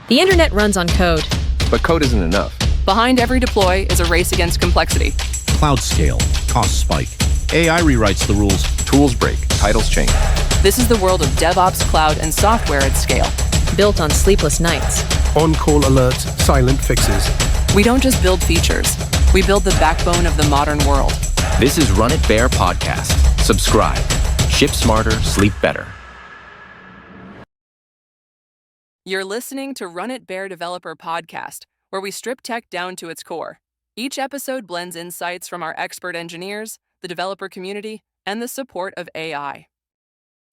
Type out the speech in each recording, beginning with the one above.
The internet runs on code. But code isn't enough. Behind every deploy is a race against complexity. Cloud scale, cost spike. AI rewrites the rules. Tools break, titles change. This is the world of DevOps, cloud, and software at scale. Built on sleepless nights. On-call alerts, silent fixes. We don't just build features. We build the backbone of the modern world. This is Run It Bare Podcast. Subscribe. Ship smarter, sleep better. You're listening to Run It Bare Developer Podcast, where we strip tech down to its core. Each episode blends insights from our expert engineers, the developer community, and the support of AI.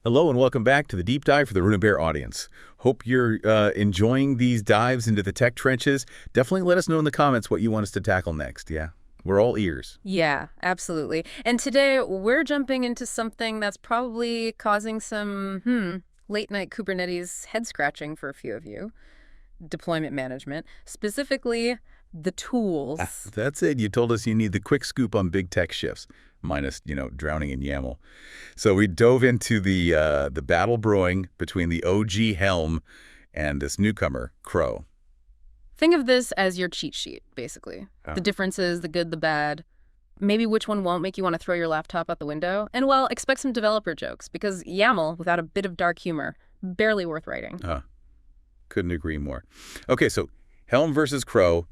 Hello and welcome back to the Deep Dive for the Run It Bare audience. Hope you're enjoying these dives into the tech trenches. Definitely let us know in the comments what you want us to tackle next. Yeah, we're all ears. Yeah, absolutely. And today we're jumping into something that's probably causing some late-night Kubernetes head-scratching for a few of you. Deployment management, specifically the tools. That's it. You told us you need the quick scoop on big tech shifts, minus, drowning in YAML. So we dove into the battle brewing between the OG Helm and this newcomer, Crow. Think of this as your cheat sheet, basically. The differences, the good, the bad. Maybe which one won't make you want to throw your laptop out the window. And, well, expect some developer jokes, because YAML, without a bit of dark humor, barely worth writing. Couldn't agree more. Okay, so Helm versus Crow,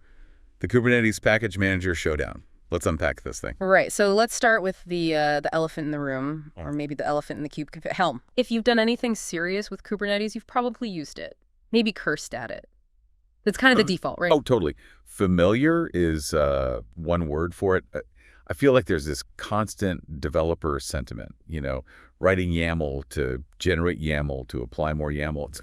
the Kubernetes package manager showdown. Let's unpack this thing. Right. So let's start with the elephant in the room, or maybe the elephant in the cube. Helm. If you've done anything serious with Kubernetes, you've probably used it. Maybe cursed at it. That's kind of the default, right? Oh, totally. Familiar is one word for it. I feel like there's this constant developer sentiment, writing YAML to generate YAML to apply more YAML. It's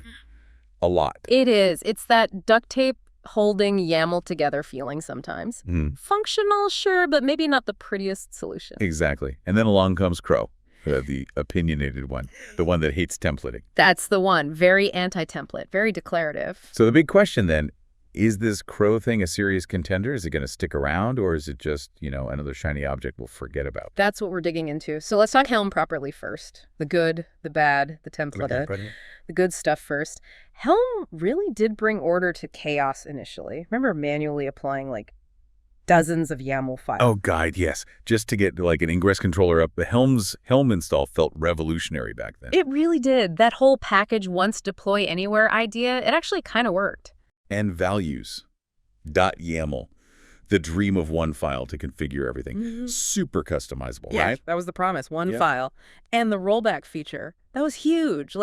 a lot. It is. It's that duct tape holding YAML together feeling sometimes. Functional, sure, but maybe not the prettiest solution. Exactly. And then along comes Crow, the opinionated one, the one that hates templating. That's the one. Very anti-template, very declarative. So the big question then, is this Crow thing a serious contender? Is it going to stick around, or is it just, another shiny object we'll forget about? That's what we're digging into. So let's talk Helm properly first. The good, the bad, the template. The good stuff first. Helm really did bring order to chaos initially. Remember manually applying dozens of YAML files? Oh, God, yes. Just to get an ingress controller up. The Helm install felt revolutionary back then. It really did. That whole package once deploy anywhere idea, it actually kind of worked. And values.yaml, the dream of one file to configure everything. Super customizable, right? That was the promise, one file. And the rollback feature, that was huge.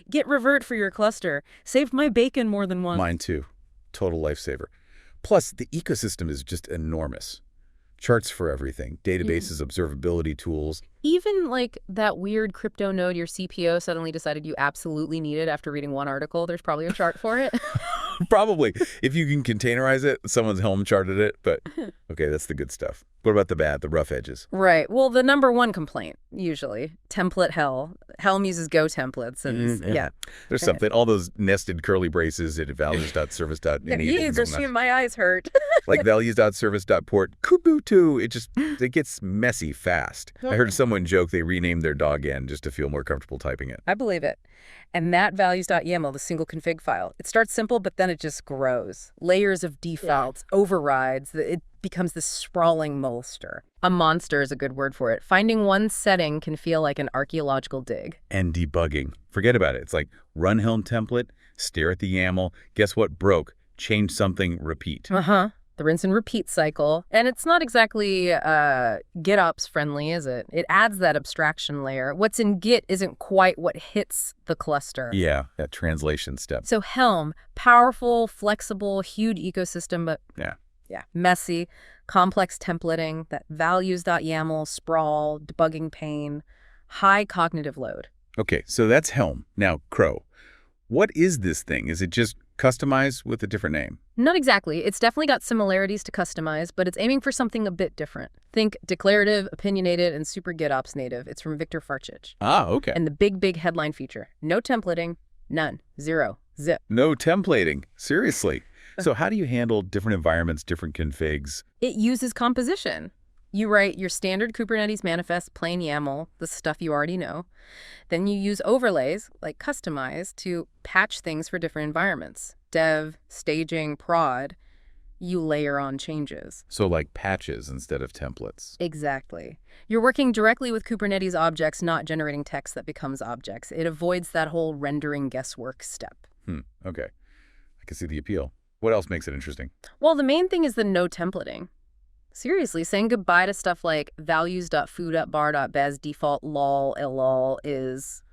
Git revert for your cluster. Saved my bacon more than once. Mine too. Total lifesaver. Plus, the ecosystem is just enormous. Charts for everything, databases, observability tools. Even that weird crypto node your CPO suddenly decided you absolutely needed after reading one article, there's probably a chart for it. Probably. If you can containerize it, someone's Helm charted it, but okay, that's the good stuff. What about the bad, the rough edges? Right. Well, the number one complaint, usually, template hell. Helm uses Go templates, and There's something, all those nested curly braces at values.service.any. My eyes hurt. Like values.service.port, Kubuntu. It gets messy fast. I heard someone joke they renamed their dog N just to feel more comfortable typing it. I believe it. And that values.yaml, the single config file, it starts simple, but then it just grows. Layers of defaults, overrides. It becomes this sprawling monster. A monster is a good word for it. Finding one setting can feel like an archaeological dig. And debugging. Forget about it. It's like run Helm template, stare at the YAML. Guess what broke? Change something, repeat. The rinse and repeat cycle. And it's not exactly GitOps friendly, is it? It adds that abstraction layer. What's in Git isn't quite what hits the cluster. Yeah, that translation step. So Helm, powerful, flexible, huge ecosystem, but messy, complex templating, that values.yaml, sprawl, debugging pain, high cognitive load. Okay, so that's Helm. Now, Crow. What is this thing? Is it just customized with a different name? Not exactly. It's definitely got similarities to customize, but it's aiming for something a bit different. Think declarative, opinionated, and super GitOps native. It's from Victor Farchich. Okay. And the big headline feature, no templating, none, zero, zip. No templating. Seriously. So how do you handle different environments, different configs? It uses composition. You write your standard Kubernetes manifest, plain YAML, the stuff you already know. Then you use overlays, like customize, to patch things for different environments. dev, staging, prod, you layer on changes. So like patches instead of templates. Exactly. You're working directly with Kubernetes objects, not generating text that becomes objects. It avoids that whole rendering guesswork step. Okay. I can see the appeal. What else makes it interesting? Well, the main thing is the no templating. Seriously, saying goodbye to stuff like values.foo.bar.bez default lol lol is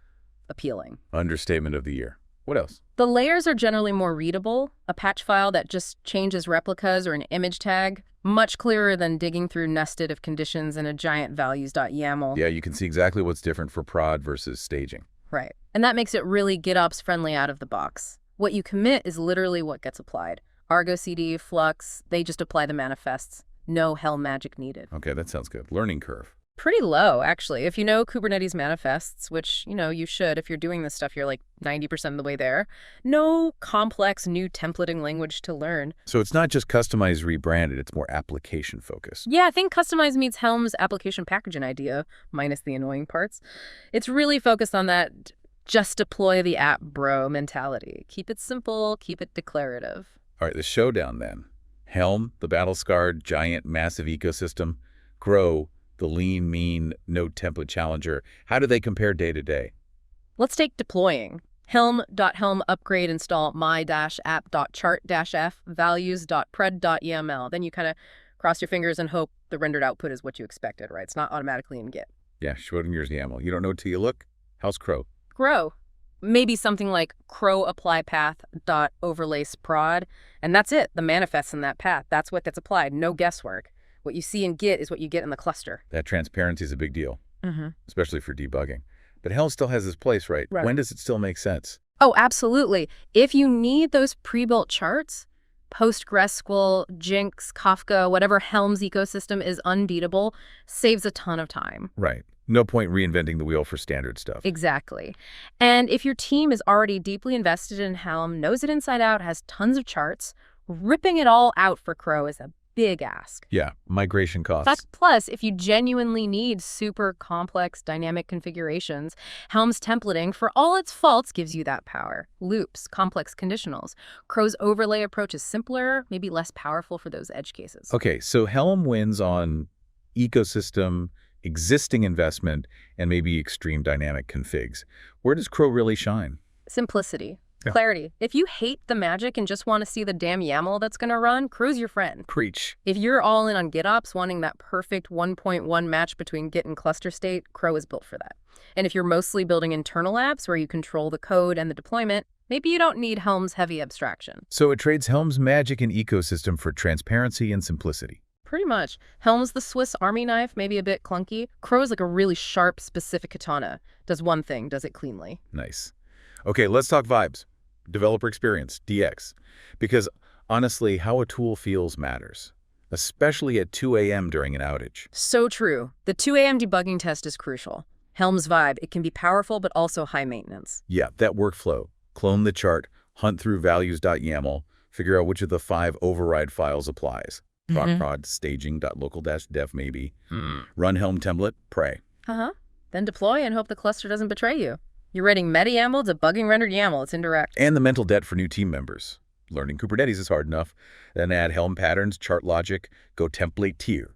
appealing. Understatement of the year. What else? The layers are generally more readable. A patch file that just changes replicas or an image tag, much clearer than digging through nested if conditions in a giant values.yaml. Yeah, you can see exactly what's different for prod versus staging. Right. And that makes it really GitOps friendly out of the box. What you commit is literally what gets applied. Argo CD, Flux, they just apply the manifests. No Helm magic needed. Okay, that sounds good. Learning curve. Pretty low, actually. If you know Kubernetes manifests, which, you should. If you're doing this stuff, you're like 90% of the way there. No complex new templating language to learn. So it's not just customized, rebranded, it's more application focused. Yeah, I think customized meets Helm's application packaging idea, minus the annoying parts. It's really focused on that just deploy the app, bro mentality. Keep it simple, keep it declarative. All right, the showdown then. Helm, the battle-scarred, giant, massive ecosystem. Grow, the lean, mean, no template challenger. How do they compare day to day? Let's take deploying. Helm.helm upgrade install my-app.chart-f values.pred.yaml. Then you kind of cross your fingers and hope the rendered output is what you expected, right? It's not automatically in Git. Yeah, Schrodinger's YAML. You don't know till you look? How's Crow? Grow. Maybe something like crow apply path dot overlace prod, and that's it. The manifests in that path. That's what gets applied. No guesswork. What you see in Git is what you get in the cluster. That transparency is a big deal, especially for debugging. But Helm still has its place, right? When does it still make sense? Oh, absolutely. If you need those pre-built charts, PostgreSQL, Jinx, Kafka, whatever Helm's ecosystem is unbeatable, saves a ton of time. Right. No point reinventing the wheel for standard stuff. Exactly. And if your team is already deeply invested in Helm, knows it inside out, has tons of charts, ripping it all out for Crow is a big ask. Yeah, migration costs. Plus, if you genuinely need super complex dynamic configurations, Helm's templating, for all its faults, gives you that power. Loops, complex conditionals. Crow's overlay approach is simpler, maybe less powerful for those edge cases. Okay, so Helm wins on ecosystem, existing investment, and maybe extreme dynamic configs. Where does Crow really shine? Simplicity. Clarity. If you hate the magic and just want to see the damn YAML that's going to run, Crow's your friend. Preach. If you're all in on GitOps, wanting that perfect 1.1 match between Git and cluster state, Crow is built for that. And if you're mostly building internal apps where you control the code and the deployment, maybe you don't need Helm's heavy abstraction. So it trades Helm's magic and ecosystem for transparency and simplicity. Pretty much. Helm's the Swiss Army knife, maybe a bit clunky. Crow's like a really sharp, specific katana. Does one thing, does it cleanly. Nice. Okay, let's talk vibes. Developer experience, DX. Because honestly, how a tool feels matters, especially at 2 a.m. during an outage. So true. The 2 a.m. debugging test is crucial. Helm's vibe, it can be powerful but also high maintenance. Yeah, that workflow. Clone the chart, hunt through values.yaml, figure out which of the 5 override files applies. Prod, staging.local-dev maybe. Run Helm template, pray. Then deploy and hope the cluster doesn't betray you. You're writing meta YAML, debugging rendered YAML. It's indirect. And the mental debt for new team members. Learning Kubernetes is hard enough. Then add Helm patterns, chart logic, go template tier.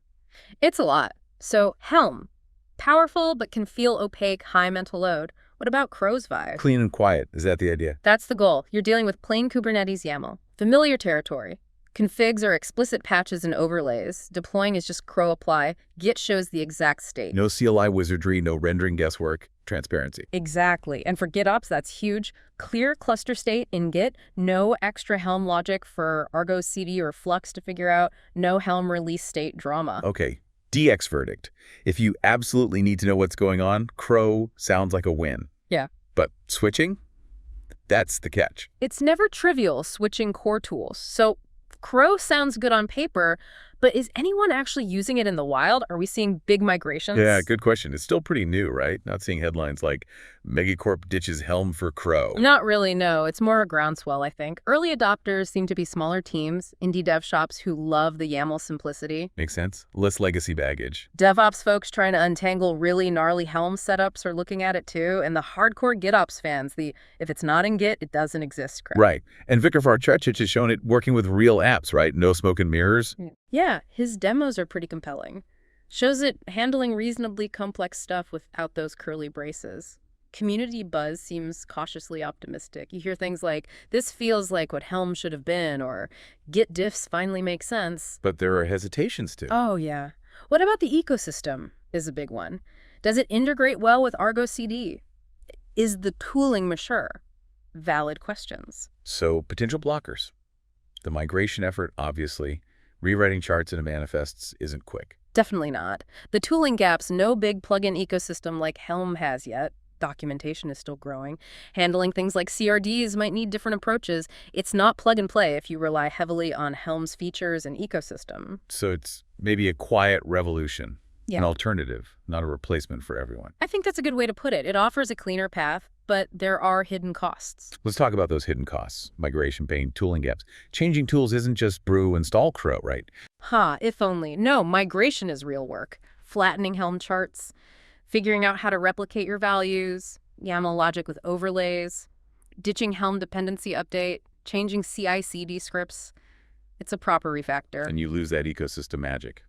It's a lot. So Helm, powerful but can feel opaque, high mental load. What about Crow's vibe? Clean and quiet. Is that the idea? That's the goal. You're dealing with plain Kubernetes YAML. Familiar territory. Configs are explicit patches and overlays. Deploying is just Crow apply. Git shows the exact state. No CLI wizardry, no rendering guesswork, transparency. Exactly. And for GitOps, that's huge. Clear cluster state in Git. No extra Helm logic for Argo CD or Flux to figure out. No Helm release state drama. Okay, DX verdict. If you absolutely need to know what's going on, Crow sounds like a win. Yeah. But switching? That's the catch. It's never trivial switching core tools. So Crow sounds good on paper, But is anyone actually using it in the wild? Are we seeing big migrations? Yeah, good question. It's still pretty new, right? Not seeing headlines like Megacorp ditches Helm for Crow. Not really, no. It's more a groundswell, I think. Early adopters seem to be smaller teams, indie dev shops who love the YAML simplicity. Makes sense. Less legacy baggage. DevOps folks trying to untangle really gnarly Helm setups are looking at it too. And the hardcore GitOps fans, if it's not in Git, it doesn't exist crowd. Right. And Viktor Varchevich has shown it working with real apps, right? No smoke and mirrors. Yeah, his demos are pretty compelling. Shows it handling reasonably complex stuff without those curly braces. Community buzz seems cautiously optimistic. You hear things like, this feels like what Helm should have been, or Git diffs finally make sense. But there are hesitations too. Oh, yeah. What about the ecosystem is a big one. Does it integrate well with Argo CD? Is the tooling mature? Valid questions. So, potential blockers. The migration effort, obviously. Rewriting charts into manifests isn't quick. Definitely not. The tooling gaps, no big plugin ecosystem like Helm has yet. Documentation is still growing. Handling things like CRDs might need different approaches. It's not plug and play if you rely heavily on Helm's features and ecosystem. So it's maybe a quiet revolution, Yeah. an alternative, not a replacement for everyone. I think that's a good way to put it. It offers a cleaner path, but there are hidden costs. Let's talk about those hidden costs. Migration pain, tooling gaps. Changing tools isn't just brew, install Crow, right? If only. No, migration is real work. Flattening Helm charts, figuring out how to replicate your values, YAML logic with overlays, ditching Helm dependency update, changing CI/CD scripts. It's a proper refactor. And you lose that ecosystem magic.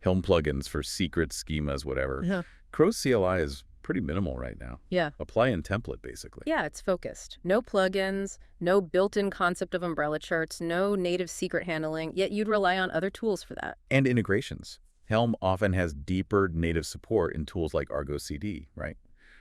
Helm plugins for secrets, schemas, whatever. Yeah. Crow's CLI is pretty minimal right now. Yeah. Apply in template, basically. Yeah, it's focused. No plugins, no built-in concept of umbrella charts, no native secret handling, yet you'd rely on other tools for that. And integrations. Helm often has deeper native support in tools like Argo CD, right?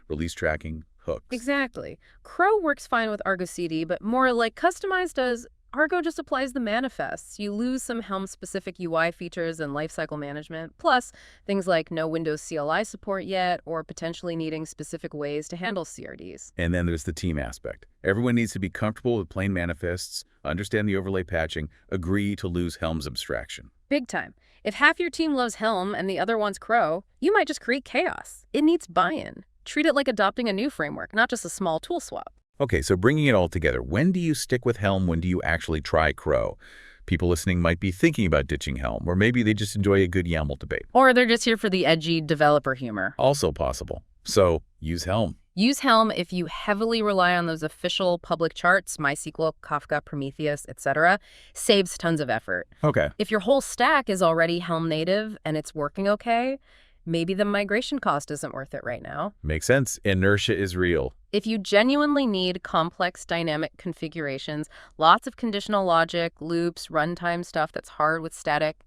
Release tracking, hooks. Exactly. Crow works fine with Argo CD, but more like customized does. Argo just applies the manifests. You lose some Helm-specific UI features and lifecycle management, plus things like no Windows CLI support yet, or potentially needing specific ways to handle CRDs. And then there's the team aspect. Everyone needs to be comfortable with plain manifests, understand the overlay patching, agree to lose Helm's abstraction. Big time. If half your team loves Helm and the other one's Crow, you might just create chaos. It needs buy-in. Treat it like adopting a new framework, not just a small tool swap. Okay, so bringing it all together, when do you stick with Helm? When do you actually try Crow? People listening might be thinking about ditching Helm, or maybe they just enjoy a good YAML debate. Or they're just here for the edgy developer humor. Also possible. So use Helm. Use Helm if you heavily rely on those official public charts, MySQL, Kafka, Prometheus, etc. Saves tons of effort. Okay. If your whole stack is already Helm native and it's working okay, maybe the migration cost isn't worth it right now. Makes sense. Inertia is real. If you genuinely need complex dynamic configurations, lots of conditional logic, loops, runtime stuff that's hard with static,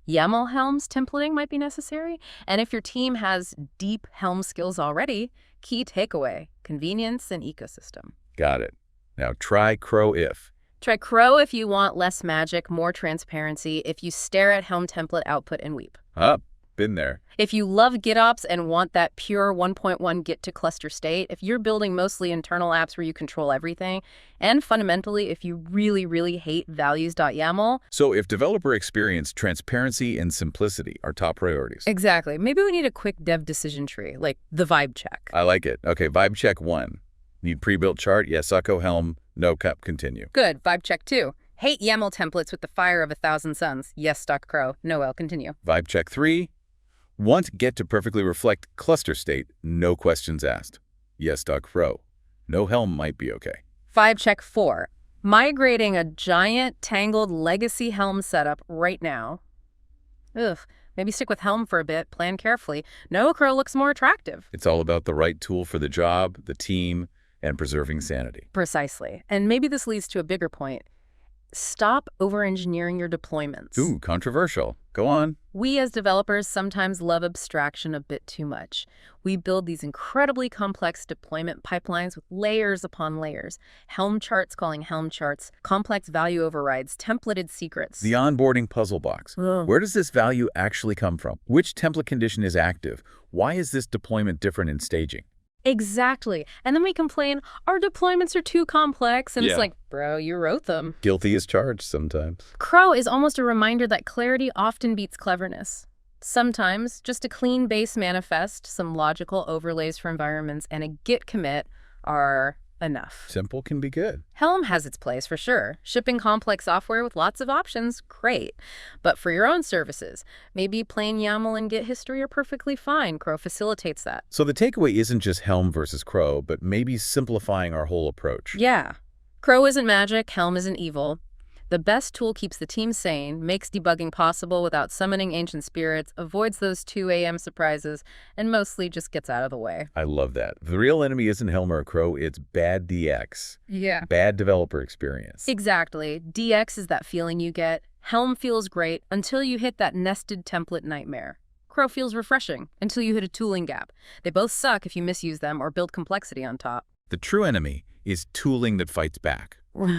YAML Helm's templating might be necessary. And if your team has deep Helm skills already, key takeaway, convenience and ecosystem. Got it. Now try Crow if. Try Crow if you want less magic, more transparency, if you stare at Helm template output and weep. Been there. If you love GitOps and want that pure 1.1 Git to cluster state, if you're building mostly internal apps where you control everything, and fundamentally, if you really, really hate values.yaml. So if developer experience, transparency, and simplicity are top priorities. Exactly. Maybe we need a quick dev decision tree, like the vibe check. I like it. Okay, vibe check 1. Need pre-built chart? Yes, Succo Helm. No cup, continue. Good. Vibe check 2. Hate YAML templates with the fire of 1,000 suns. Yes, stock crow. No L, continue. Vibe check 3. Want Get to perfectly reflect cluster state, no questions asked. Yes, Crow. No Helm might be okay. Vibe check 4. Migrating a giant, tangled legacy Helm setup right now. Ugh, maybe stick with Helm for a bit, plan carefully. No Crow looks more attractive. It's all about the right tool for the job, the team, and preserving sanity. Precisely. And maybe this leads to a bigger point. Stop over-engineering your deployments. Ooh, controversial. Go on. We as developers sometimes love abstraction a bit too much. We build these incredibly complex deployment pipelines with layers upon layers. Helm charts calling Helm charts, complex value overrides, templated secrets. The onboarding puzzle box. Where does this value actually come from? Which template condition is active? Why is this deployment different in staging? Exactly. And then we complain, our deployments are too complex. And Yeah. it's like, bro, you wrote them. Guilty as charged sometimes. Crow is almost a reminder that clarity often beats cleverness. Sometimes just a clean base manifest, some logical overlays for environments, and a git commit are enough. Simple can be good. Helm has its place for sure. Shipping complex software with lots of options, great. But for your own services, maybe plain YAML and Git history are perfectly fine. Crow facilitates that. So the takeaway isn't just Helm versus Crow, but maybe simplifying our whole approach. Yeah. Crow isn't magic, Helm isn't evil. The best tool keeps the team sane, makes debugging possible without summoning ancient spirits, avoids those 2 a.m. surprises, and mostly just gets out of the way. I love that. The real enemy isn't Helm or Crow, it's bad DX. Yeah. Bad developer experience. Exactly. DX is that feeling you get. Helm feels great until you hit that nested template nightmare. Crow feels refreshing until you hit a tooling gap. They both suck if you misuse them or build complexity on top. The true enemy is tooling that fights back.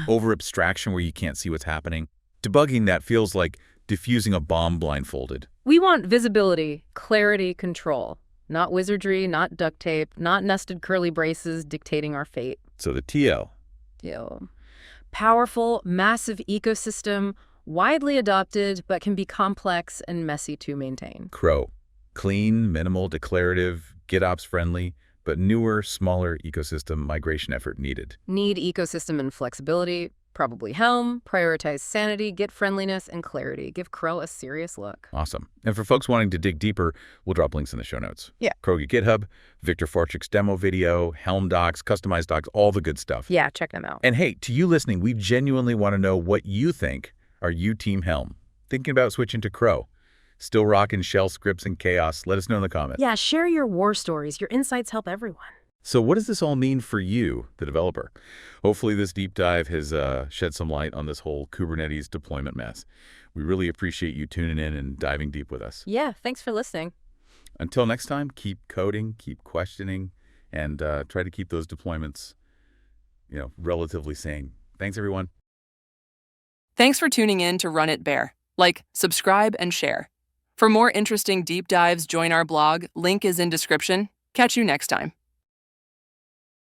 Over abstraction where you can't see what's happening. Debugging that feels like diffusing a bomb blindfolded. We want visibility, clarity, control. Not wizardry, not duct tape, not nested curly braces dictating our fate. So the TL. Ew. Powerful, massive ecosystem, widely adopted, but can be complex and messy to maintain. Crow. Clean, minimal, declarative, GitOps friendly, but newer, smaller ecosystem migration effort needed. Need ecosystem and flexibility. Probably Helm. Prioritize sanity, Git friendliness, and clarity. Give Crow a serious look. Awesome. And for folks wanting to dig deeper, we'll drop links in the show notes. Yeah. Crow GitHub, Victor Forchik's demo video, Helm docs, customized docs, all the good stuff. Yeah, check them out. And hey, to you listening, we genuinely want to know what you think. Are you Team Helm? Thinking about switching to Crow? Still rocking shell scripts and chaos? Let us know in the comments. Yeah, share your war stories. Your insights help everyone. So what does this all mean for you, the developer? Hopefully this deep dive has shed some light on this whole Kubernetes deployment mess. We really appreciate you tuning in and diving deep with us. Yeah, thanks for listening. Until next time, keep coding, keep questioning, and try to keep those deployments, relatively sane. Thanks, everyone. Thanks for tuning in to Run It Bear. Like, subscribe, and share. For more interesting deep dives, join our blog. Link is in description. Catch you next time.